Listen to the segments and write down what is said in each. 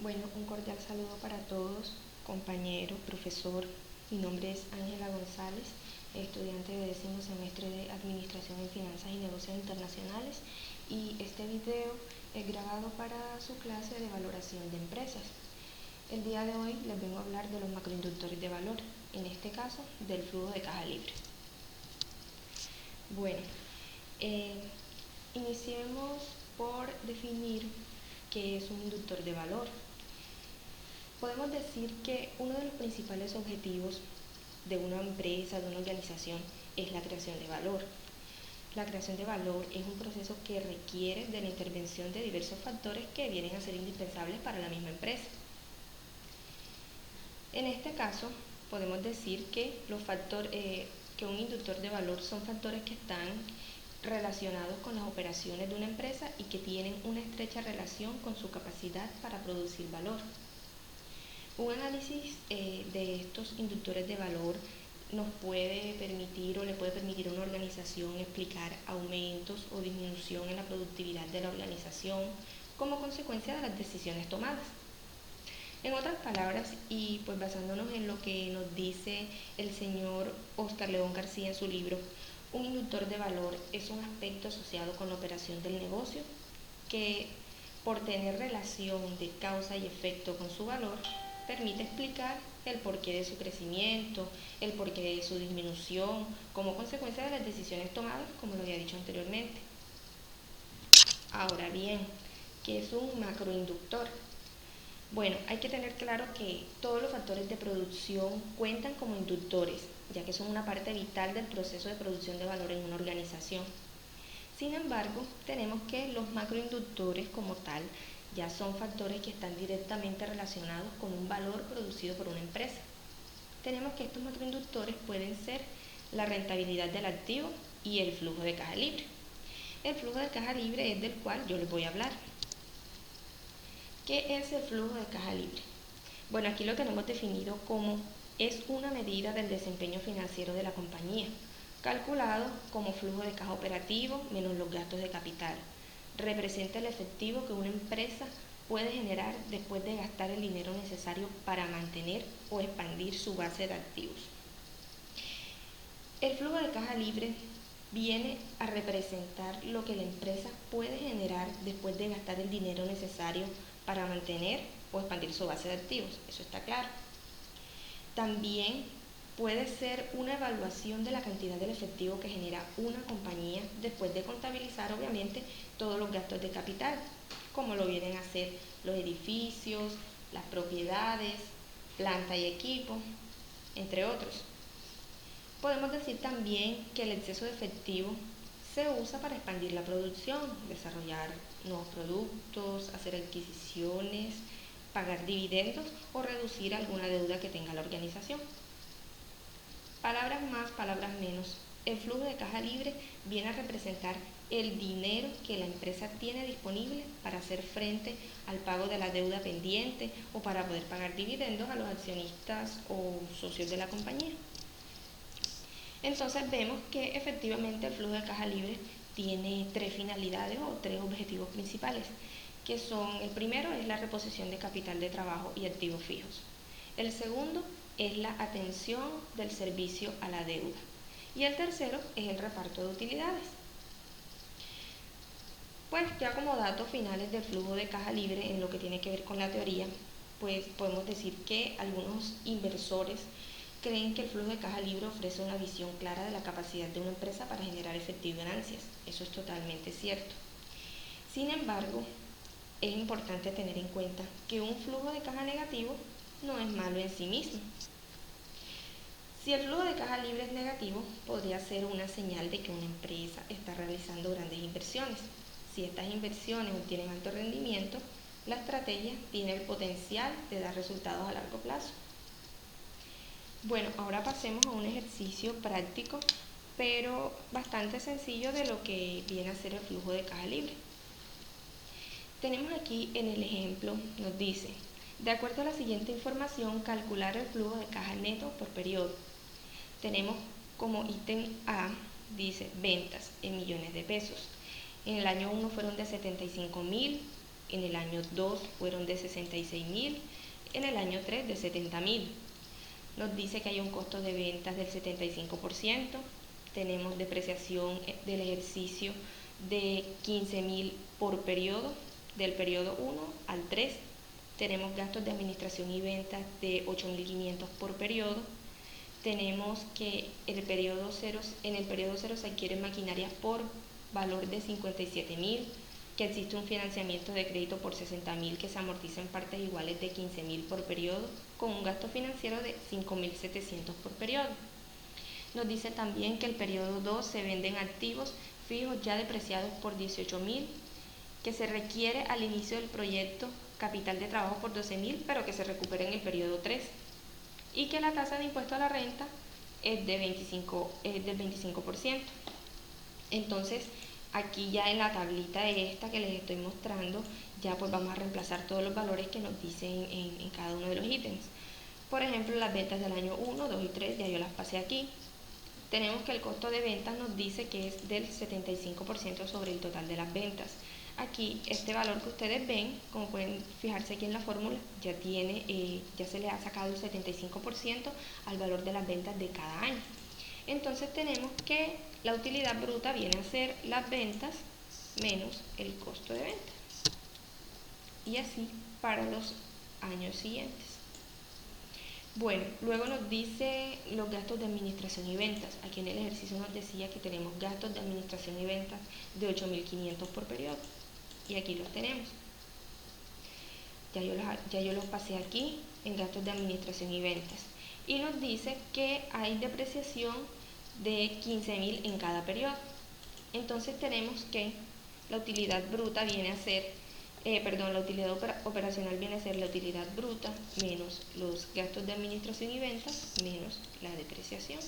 Bueno, un cordial saludo para todos, compañero, profesor. Mi nombre es Ángela González, estudiante de 10º semestre de Administración en Finanzas y Negocios Internacionales, y este video es grabado para su clase de valoración de empresas. El día de hoy les vengo a hablar de los macroinductores de valor, en este caso del flujo de caja libre. Bueno, iniciemos por definir qué es un inductor de valor. Podemos decir que uno de los principales objetivos de una empresa, de una organización, es la creación de valor. La creación de valor es un proceso que requiere de la intervención de diversos factores que vienen a ser indispensables para la misma empresa. En este caso, podemos decir que que un inductor de valor son factores que están relacionados con las operaciones de una empresa y que tienen una estrecha relación con su capacidad para producir valor. Un análisis de estos inductores de valor nos puede permitir o le puede permitir a una organización explicar aumentos o disminución en la productividad de la organización como consecuencia de las decisiones tomadas. En otras palabras, y pues basándonos en lo que nos dice el señor Oscar León García en su libro, un inductor de valor es un aspecto asociado con la operación del negocio que, por tener relación de causa y efecto con su valor, permite explicar el porqué de su crecimiento, el porqué de su disminución, como consecuencia de las decisiones tomadas, como lo había dicho anteriormente. Ahora bien, ¿qué es un macroinductor? Bueno, hay que tener claro que todos los factores de producción cuentan como inductores, ya que son una parte vital del proceso de producción de valor en una organización. Sin embargo, tenemos que los macroinductores como tal ya son factores que están directamente relacionados con un valor producido por una empresa. Tenemos que estos macroinductores pueden ser la rentabilidad del activo y el flujo de caja libre. El flujo de caja libre es del cual yo les voy a hablar. ¿Qué es el flujo de caja libre? Bueno, aquí lo tenemos definido como es una medida del desempeño financiero de la compañía, calculado como flujo de caja operativo menos los gastos de capital. Representa el efectivo que una empresa puede generar después de gastar el dinero necesario para mantener o expandir su base de activos. El flujo de caja libre viene a representar lo que la empresa puede generar después de gastar el dinero necesario para mantener o expandir su base de activos, eso está claro. También puede ser una evaluación de la cantidad del efectivo que genera una compañía después de contabilizar obviamente todos los gastos de capital, como lo vienen a ser los edificios, las propiedades, planta y equipo, entre otros. Podemos decir también que el exceso de efectivo se usa para expandir la producción, desarrollar nuevos productos, hacer adquisiciones, pagar dividendos o reducir alguna deuda que tenga la organización. Palabras más, palabras menos. El flujo de caja libre viene a representar el dinero que la empresa tiene disponible para hacer frente al pago de la deuda pendiente o para poder pagar dividendos a los accionistas o socios de la compañía. Entonces vemos que efectivamente el flujo de caja libre tiene tres finalidades o tres objetivos principales, que son, el primero es la reposición de capital de trabajo y activos fijos. El segundo es la atención del servicio a la deuda. Y el tercero es el reparto de utilidades. Pues ya como datos finales del flujo de caja libre en lo que tiene que ver con la teoría, pues podemos decir que algunos inversores creen que el flujo de caja libre ofrece una visión clara de la capacidad de una empresa para generar efectivo y ganancias. Eso es totalmente cierto. Sin embargo, es importante tener en cuenta que un flujo de caja negativo no es malo en sí mismo. Si el flujo de caja libre es negativo, podría ser una señal de que una empresa está realizando grandes inversiones. Si estas inversiones obtienen alto rendimiento, la estrategia tiene el potencial de dar resultados a largo plazo. Bueno, ahora pasemos a un ejercicio práctico, pero bastante sencillo de lo que viene a ser el flujo de caja libre. Tenemos aquí en el ejemplo, nos dice, de acuerdo a la siguiente información, calcular el flujo de caja neto por periodo. Tenemos como ítem A, dice ventas en millones de pesos. En el año 1 fueron de 75.000, en el año 2 fueron de 66.000, en el año 3 de 70.000. Nos dice que hay un costo de ventas del 75%, tenemos depreciación del ejercicio de 15.000 por periodo, del periodo 1 al 3, tenemos gastos de administración y ventas de 8.500 por periodo, tenemos que en el periodo 0 se adquieren maquinarias por valor de 57.000, que existe un financiamiento de crédito por 60.000 que se amortiza en partes iguales de 15.000 por periodo, con un gasto financiero de 5.700 por periodo. Nos dice también que el periodo 2 se venden activos fijos ya depreciados por 18.000, que se requiere al inicio del proyecto capital de trabajo por 12.000, pero que se recupera en el periodo 3, y que la tasa de impuesto a la renta es del 25%. Entonces, aquí ya en la tablita esta que les estoy mostrando, ya pues vamos a reemplazar todos los valores que nos dicen en cada uno de los ítems. Por ejemplo, las ventas del año 1, 2 y 3, ya yo las pasé aquí. Tenemos que el costo de ventas nos dice que es del 75% sobre el total de las ventas. Aquí este valor que ustedes ven, como pueden fijarse aquí en la fórmula, ya se le ha sacado el 75% al valor de las ventas de cada año. Entonces tenemos que la utilidad bruta viene a ser las ventas menos el costo de ventas. Y así para los años siguientes. Bueno, luego nos dice los gastos de administración y ventas. Aquí en el ejercicio nos decía que tenemos gastos de administración y ventas de 8.500 por periodo. Y aquí los tenemos. Ya yo los pasé aquí en gastos de administración y ventas. Y nos dice que hay depreciación de 15.000 en cada periodo. Entonces tenemos que la utilidad bruta viene a ser la utilidad operacional viene a ser la utilidad bruta menos los gastos de administración y ventas menos la depreciación.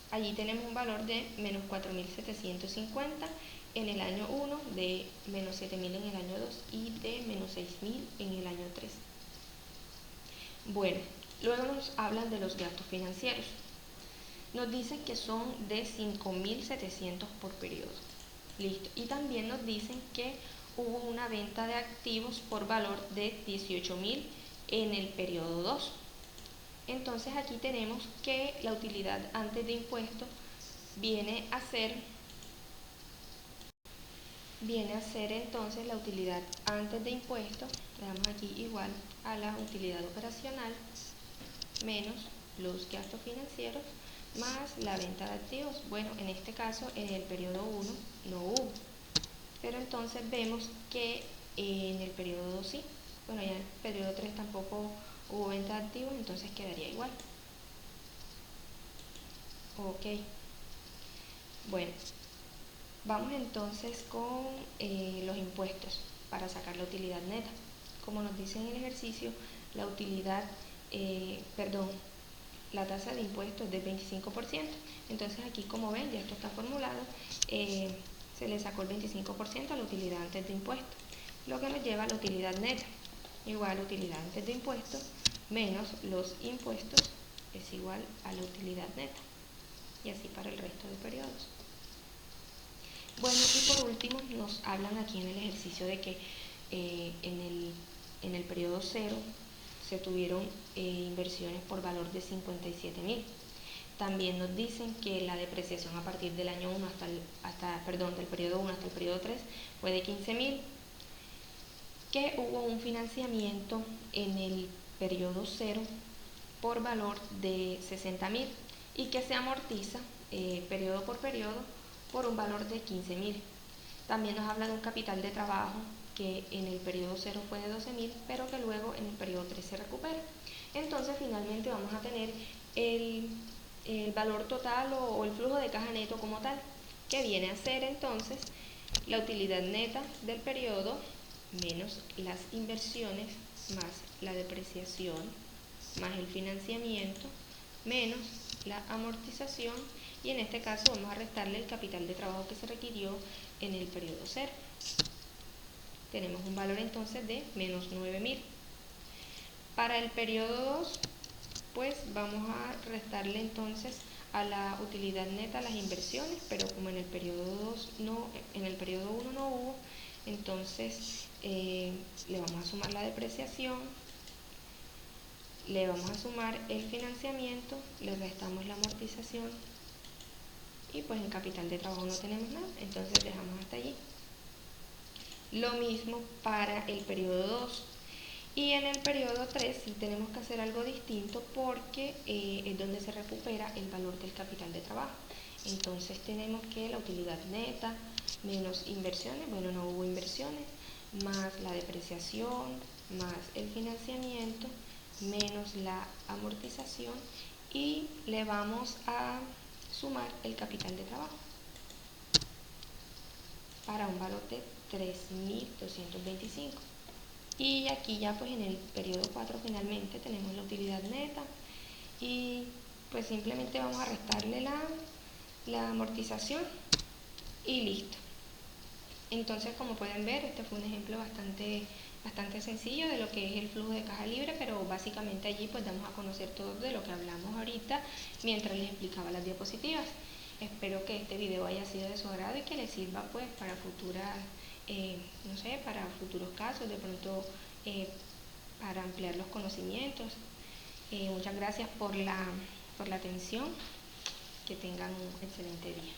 Allí tenemos un valor de menos 4.750 en el año 1, de menos 7.000 en el año 2 y de menos 6.000 en el año 3. Bueno, luego nos hablan de los gastos financieros. Nos dicen que son de 5.700 por periodo. Listo. Y también nos dicen que hubo una venta de activos por valor de 18.000 en el periodo 2. Entonces aquí tenemos que la utilidad antes de impuestos viene a ser entonces la utilidad antes de impuestos, le damos aquí igual a la utilidad operacional menos los gastos financieros más la venta de activos. Bueno, en este caso en el periodo 1 no hubo, pero entonces vemos que en el periodo 2 sí. Bueno, ya en el periodo 3 tampoco hubo venta de activos, entonces quedaría igual. Ok. Bueno, vamos entonces con los impuestos para sacar la utilidad neta. Como nos dice en el ejercicio, la utilidad, la tasa de impuestos es del 25%. Entonces aquí, como ven, ya esto está formulado, se le sacó el 25% a la utilidad antes de impuestos, lo que nos lleva a la utilidad neta, igual a utilidad antes de impuestos menos los impuestos es igual a la utilidad neta. Y así para el resto de periodos. Bueno, y por último nos hablan aquí en el ejercicio de que en el periodo 0 se tuvieron inversiones por valor de 57.000. También nos dicen que la depreciación a partir del año 1 del periodo 1 hasta el periodo 3 fue de 15.000, que hubo un financiamiento en el periodo 0 por valor de 60.000 y que se amortiza periodo por periodo por un valor de 15.000. También nos habla de un capital de trabajo que en el periodo 0 fue de 12.000, pero que luego en el periodo 3 se recupera. Entonces finalmente vamos a tener el valor total o el flujo de caja neto como tal, que viene a ser entonces la utilidad neta del periodo menos las inversiones más la depreciación más el financiamiento menos la amortización, y en este caso vamos a restarle el capital de trabajo que se requirió en el periodo 0. Tenemos un valor entonces de menos 9.000. Para el periodo 2, pues vamos a restarle entonces a la utilidad neta las inversiones, pero como en el periodo 2 no, en el periodo 1 no hubo, entonces le vamos a sumar la depreciación, le vamos a sumar el financiamiento, le restamos la amortización y pues en capital de trabajo no tenemos nada, entonces dejamos hasta allí. Lo mismo para el periodo 2. Y en el periodo 3 sí tenemos que hacer algo distinto porque es donde se recupera el valor del capital de trabajo. Entonces tenemos que la utilidad neta menos inversiones, bueno, no hubo inversiones, más la depreciación, más el financiamiento, menos la amortización y le vamos a sumar el capital de trabajo para un valor de 3.225. Y aquí ya pues en el periodo 4 finalmente tenemos la utilidad neta y pues simplemente vamos a restarle la amortización y listo. Entonces, como pueden ver, este fue un ejemplo bastante sencillo de lo que es el flujo de caja libre, pero básicamente allí pues damos a conocer todo de lo que hablamos ahorita mientras les explicaba las diapositivas. Espero que este video haya sido de su agrado y que les sirva pues para futuras, no sé, para futuros casos, de pronto para ampliar los conocimientos. Muchas gracias por la atención. Que tengan un excelente día.